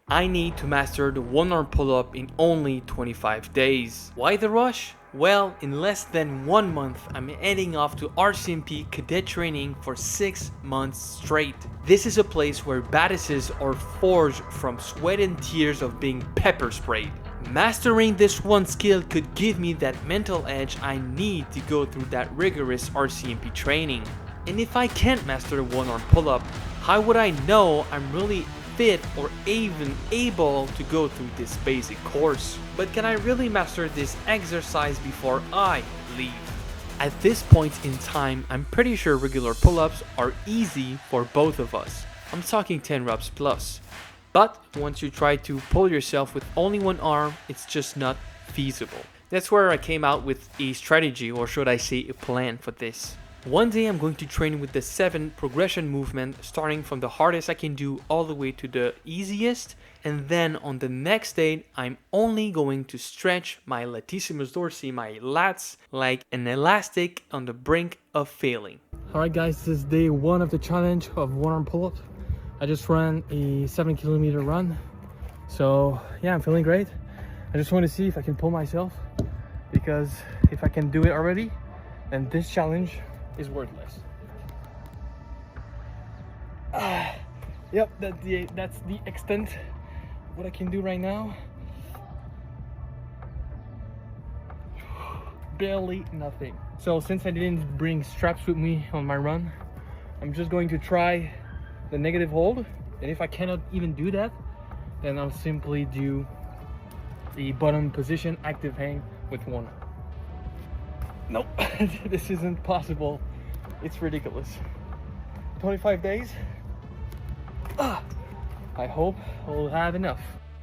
I need to master the one arm pull up in only 25 days. Why the rush? Well, in less than 1 month, I'm heading off to RCMP cadet training for 6 months straight. This is a place where badasses are forged from sweat and tears of being pepper sprayed. Mastering this one skill could give me that mental edge I need to go through that rigorous RCMP training. And if I can't master the one arm pull up, how would I know I'm really fit or even able to go through this basic course? But can I really master this exercise before I leave? At this point in time, I'm pretty sure regular pull-ups are easy for both of us. I'm talking 10 reps plus. But once you try to pull yourself with only one arm, it's just not feasible. That's where I came out with a strategy, or should I say a plan for this. One day I'm going to train with the 7 progression movement, starting from the hardest I can do all the way to the easiest, and then on the next day I'm only going to stretch my latissimus dorsi, my lats, like an elastic on the brink of failing. Alright guys, this is day 1 of the challenge of one arm pull-ups. I just ran a 7-kilometer run, so yeah, I'm feeling great. I just want to see if I can pull myself, because if I can do it already, then this challenge is worthless. Yep, that's the extent of what I can do right now. Barely nothing. So since I didn't bring straps with me on my run, I'm just going to try the negative hold, and if I cannot even do that, then I'll simply do the bottom position active hang with one. Nope, this isn't possible. It's ridiculous. 25 days. I hope I'll have enough.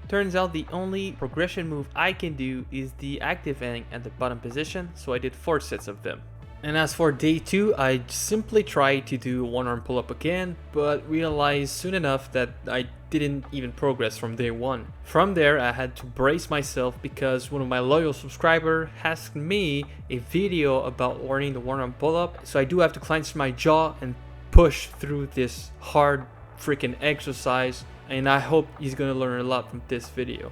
Turns out the only progression move I can do is the active hang at the bottom position, so I did 4 sets of them. And as for day 2, I simply tried to do one arm pull up again, but realized soon enough that I didn't even progress from day 1. From there, I had to brace myself because one of my loyal subscribers asked me a video about learning the one arm pull up, so I do have to clench my jaw and push through this hard freaking exercise, and I hope he's gonna learn a lot from this video.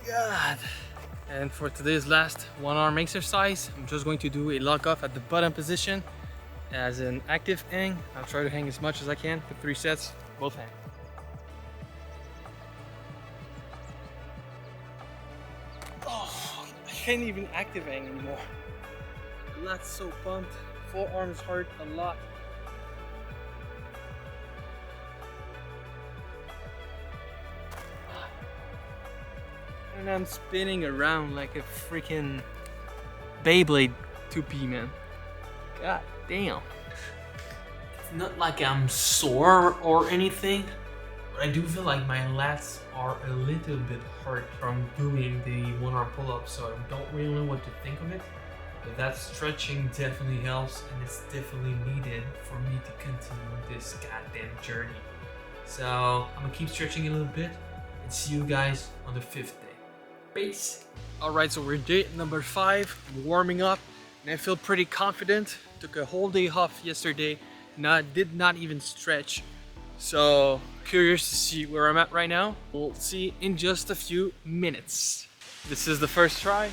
God. And for today's last one arm exercise, I'm just going to do a lock off at the bottom position as an active hang. I'll try to hang as much as I can for 3 sets, both hands. Oh, I can't even active hang anymore. Lats so pumped, forearms hurt a lot. And I'm spinning around like a freaking Beyblade 2P, man. God damn. It's not like I'm sore or anything, but I do feel like my lats are a little bit hurt from doing the one arm pull-up, so I don't really know what to think of it. But that stretching definitely helps, and it's definitely needed for me to continue this goddamn journey. So I'm gonna keep stretching a little bit and see you guys on the 5th day. Peace. Alright, so we're day number 5, I'm warming up, and I feel pretty confident. Took a whole day off yesterday, and I did not even stretch. So, curious to see where I'm at right now. We'll see in just a few minutes. This is the first try.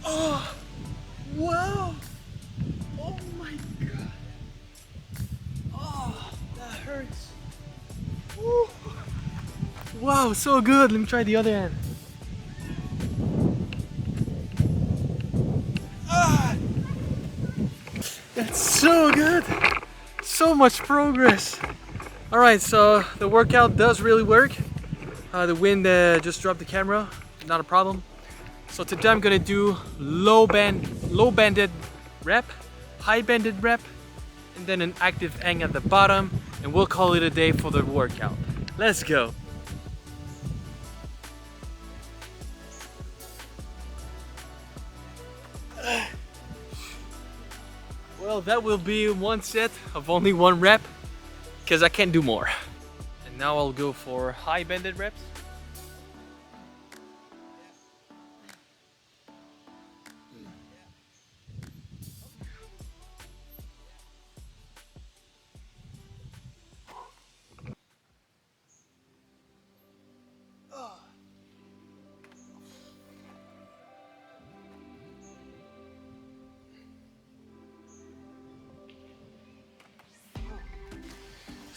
Oh, wow. Oh my God. Oh, that hurts. Woo. Wow, so good. Let me try the other hand. Ah, that's so good. So much progress. All right, so the workout does really work. The wind just dropped the camera. Not a problem. So today I'm gonna do low banded rep, high banded rep, and then an active hang at the bottom, and we'll call it a day for the workout. Let's go. Well, that will be one set of only one rep because I can't do more. And now I'll go for high bended reps.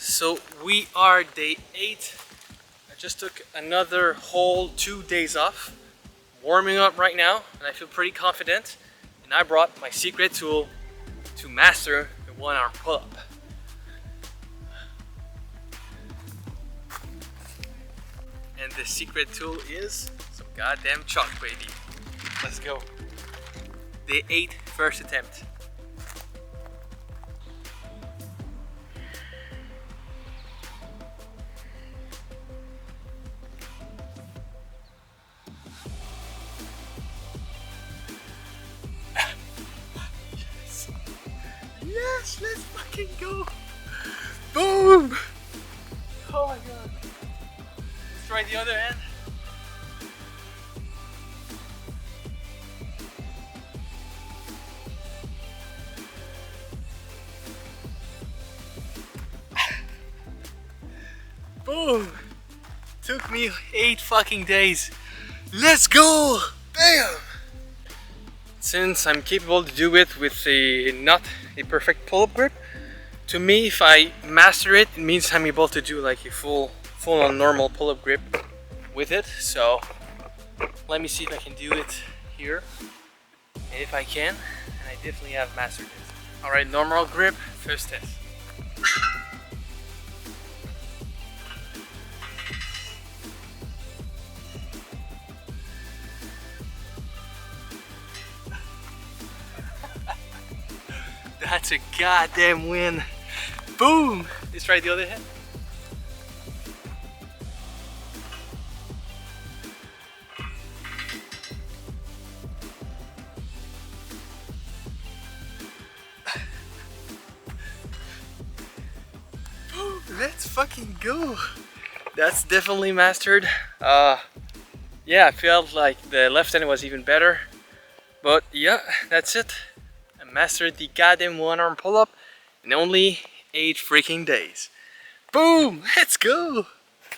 So we are day 8. I just took another whole 2 days off. Warming up right now and I feel pretty confident. And I brought my secret tool to master the 1-arm pull-up. And the secret tool is some goddamn chalk, baby. Let's go. Day 8, first attempt. Yes, let's fucking go. Boom. Oh my god. Let's try the other end. Boom. Took me 8 fucking days. Let's go. Bam. Since I'm capable to do it with not a perfect pull-up grip, to me, if I master it, it means I'm able to do like a full-on normal pull-up grip with it. So let me see if I can do it here. And if I can, and I definitely have mastered it. Alright, normal grip, first test. That's a goddamn win. Boom! Let's try the other hand. Boom! Let's fucking go. That's definitely mastered. Yeah, I felt like the left hand was even better. But yeah, that's it. Mastered the goddamn 1-arm pull-up in only 8 freaking days. Boom! Let's go!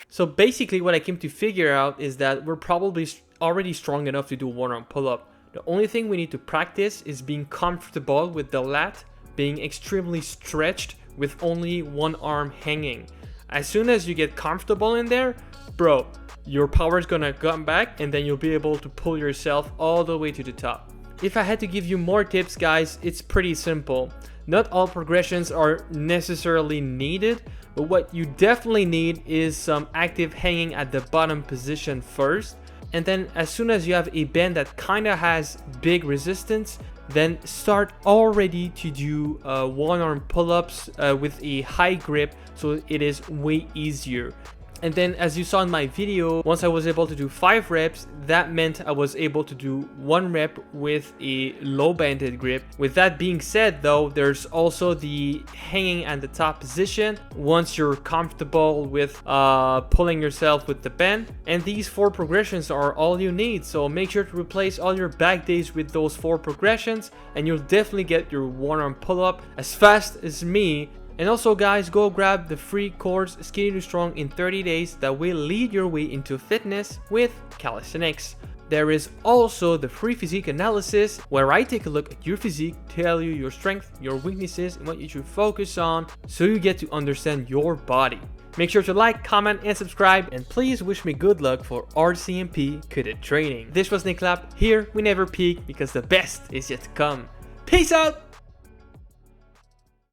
So basically what I came to figure out is that we're probably already strong enough to do 1-arm pull-up. The only thing we need to practice is being comfortable with the lat being extremely stretched with only one arm hanging. As soon as you get comfortable in there, bro, your power is gonna come back and then you'll be able to pull yourself all the way to the top. If I had to give you more tips, guys, it's pretty simple. Not all progressions are necessarily needed, but what you definitely need is some active hanging at the bottom position first. And then as soon as you have a bend that kind of has big resistance, then start already to do 1-arm pull-ups with a high grip, so it is way easier. And then as you saw in my video, once I was able to do 5 reps, that meant I was able to do 1 rep with a low banded grip. With that being said though, there's also the hanging at the top position once you're comfortable with pulling yourself with the bend. And these 4 progressions are all you need. So make sure to replace all your back days with those 4 progressions and you'll definitely get your 1-arm pull-up as fast as me. And also guys, go grab the free course Skinny to Strong in 30 days that will lead your way into fitness with calisthenics. There is also the free physique analysis where I take a look at your physique, tell you your strength, your weaknesses and what you should focus on so you get to understand your body. Make sure to like, comment and subscribe and please wish me good luck for RCMP Cadet Training. This was Nick Lap. Here we never peak because the best is yet to come. Peace out!